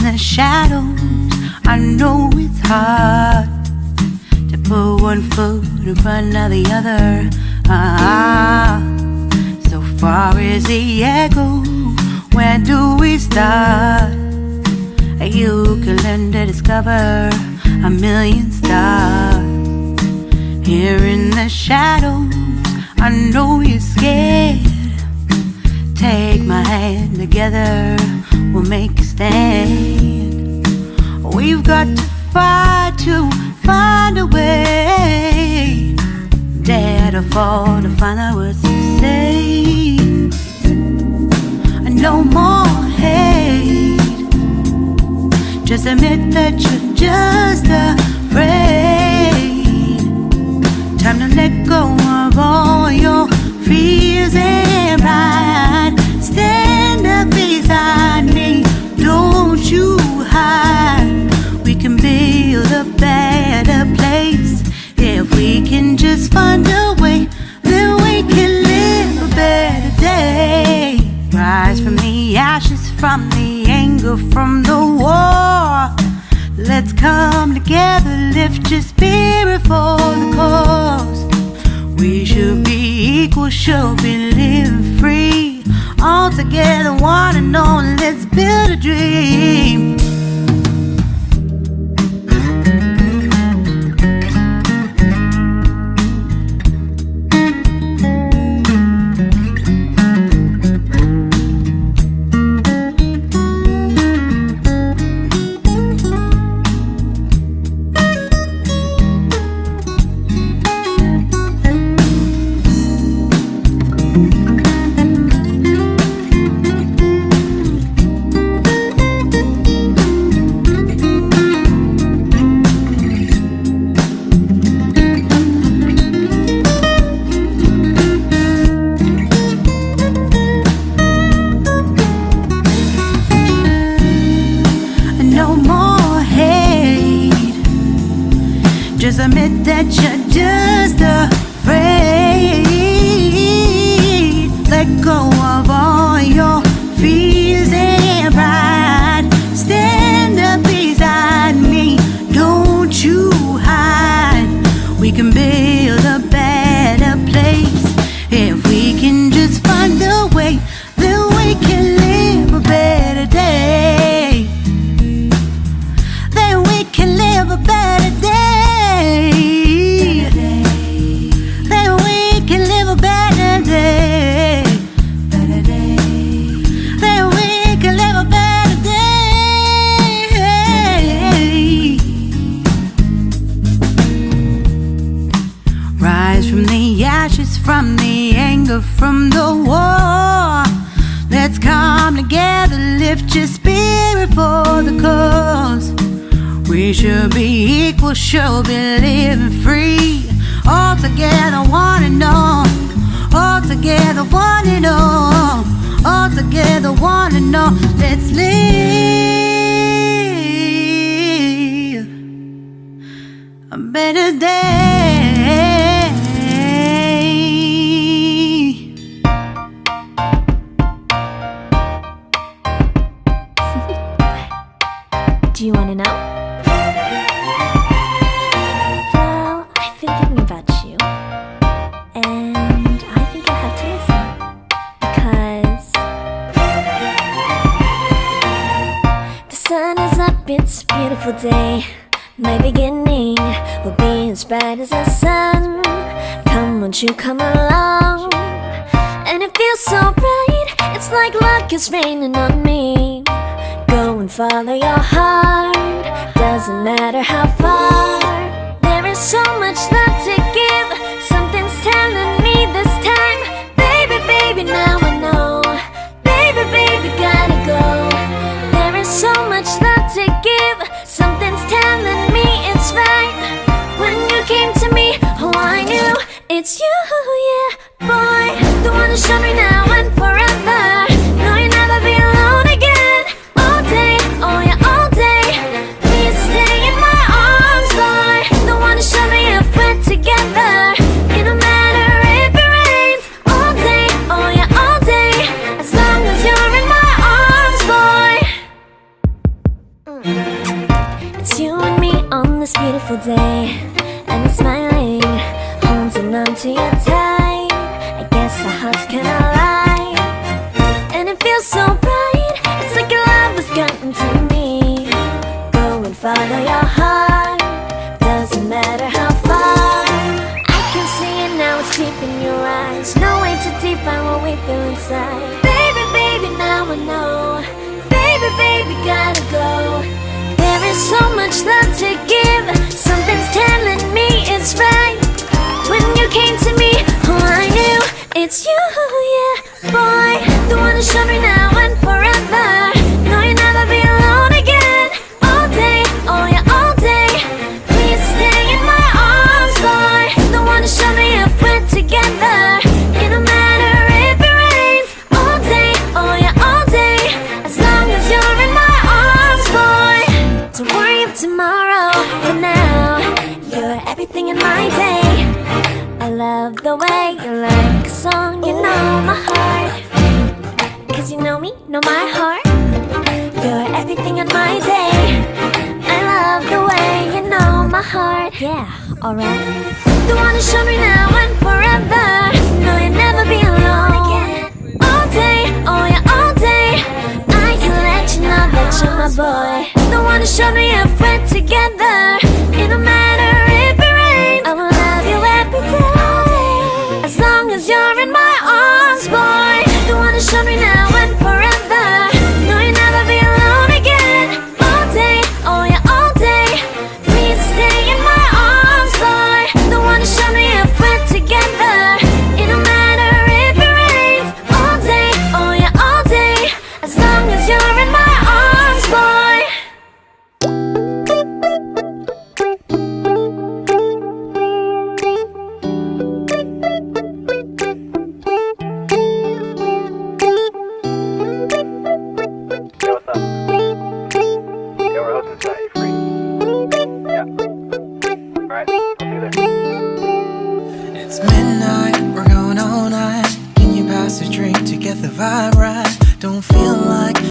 the shadows, I know it's hard to put one foot in front of the other. So far as the echo, where do we start? You can learn to discover a million stars. Here in the shadows, I know you're scared. Take my hand, together we'll make a stand. We've got to fight to find a way. Dare to fall to find out what to say. No more hate. Just admit that you're just afraid. Time to let go of all your fears and pride. Stand up beside me, don't you hide. We can build a better place. If we can just find a way, then we can live a better day. Rise from the ashes, from the anger, from the war. Let's come together, lift your spirit for the cause. We should be equal, should be living free. All together, one and all, let's build a dream. Just admit that you're just afraid. Let go of all your fears and pride. Stand up beside me, don't you hide. We can build a better place. If we can just find a way, then we can live a better day. Then we can live a better day. Then we can live a better day. Better day. Then we can live a better day. Rise from the ashes, from the anger, from the war. Let's come together, lift your spirit for the cause. We should be equal, should be living free. All together, one and all. All together, one and all. All together, one and all. Let's live a better day. Do you want to know? It's a beautiful day. My beginning will be as bright as the sun. Come, won't you come along? And it feels so bright, it's like luck is raining on me. Go and follow your heart, doesn't matter how far. There is so much love to give. Something's telling me this time. Baby, baby, now I know. Baby, baby, gotta go. There is so much love to give. Something's telling me it's right. When you came to me, oh, I knew it's you, yeah, boy. The one who showed me now and forever. No, you'll never be alone again. All day, oh yeah, all day. Please stay in my arms, boy. The one who showed me if we're together. It don't matter if it rains. All day, oh yeah, all day. As long as you're in my arms, boy. on this beautiful day, and you're smiling, holding on to your tight. I guess our hearts can align, and it feels so bright. It's like your love has gotten to me. Go and follow your heart, doesn't matter how far. I can see it now, it's deep in your eyes. No way to define what we feel inside. Baby, baby, now I know. Baby, baby, gotta go. There is so much love to give. Something's telling me it's right. When you came to me, oh, I knew it's you, yeah, boy. The one who showed me now and forever. No, you'll never be alone again. All day, oh yeah, all day. Please stay in my arms, boy. The one who showed me if we're together. It don't matter if it rains. All day, oh yeah, all day. As long as you're in my arms, boy. Don't worry of tomorrow. For now, you're everything in my day. I love the way you like a song. You know my heart, 'cause you know me, know my heart. You're everything in my day. I love the way you know my heart. Yeah, alright. The one who showed me now and forever. No, you'll never be alone again. All day, oh yeah, all day. I can let you know that you're my boy. The one who showed me if we're together. It don't matter if it rains. I will love you every day. As long as you're in my arms, boy. The one who showed me now and forever. No, you'll never be alone again. All day, oh yeah, all day. Please stay in my arms, boy. The one who showed me if we're together. It don't matter if it rains. All day, oh yeah, all day. As long as you're in my arms, boy. Hey, what's up? Yeah, we're hosting tonight. You free? Yeah. Alright, I'll see you there. It's midnight, we're going all night. Can you pass a drink to get the vibe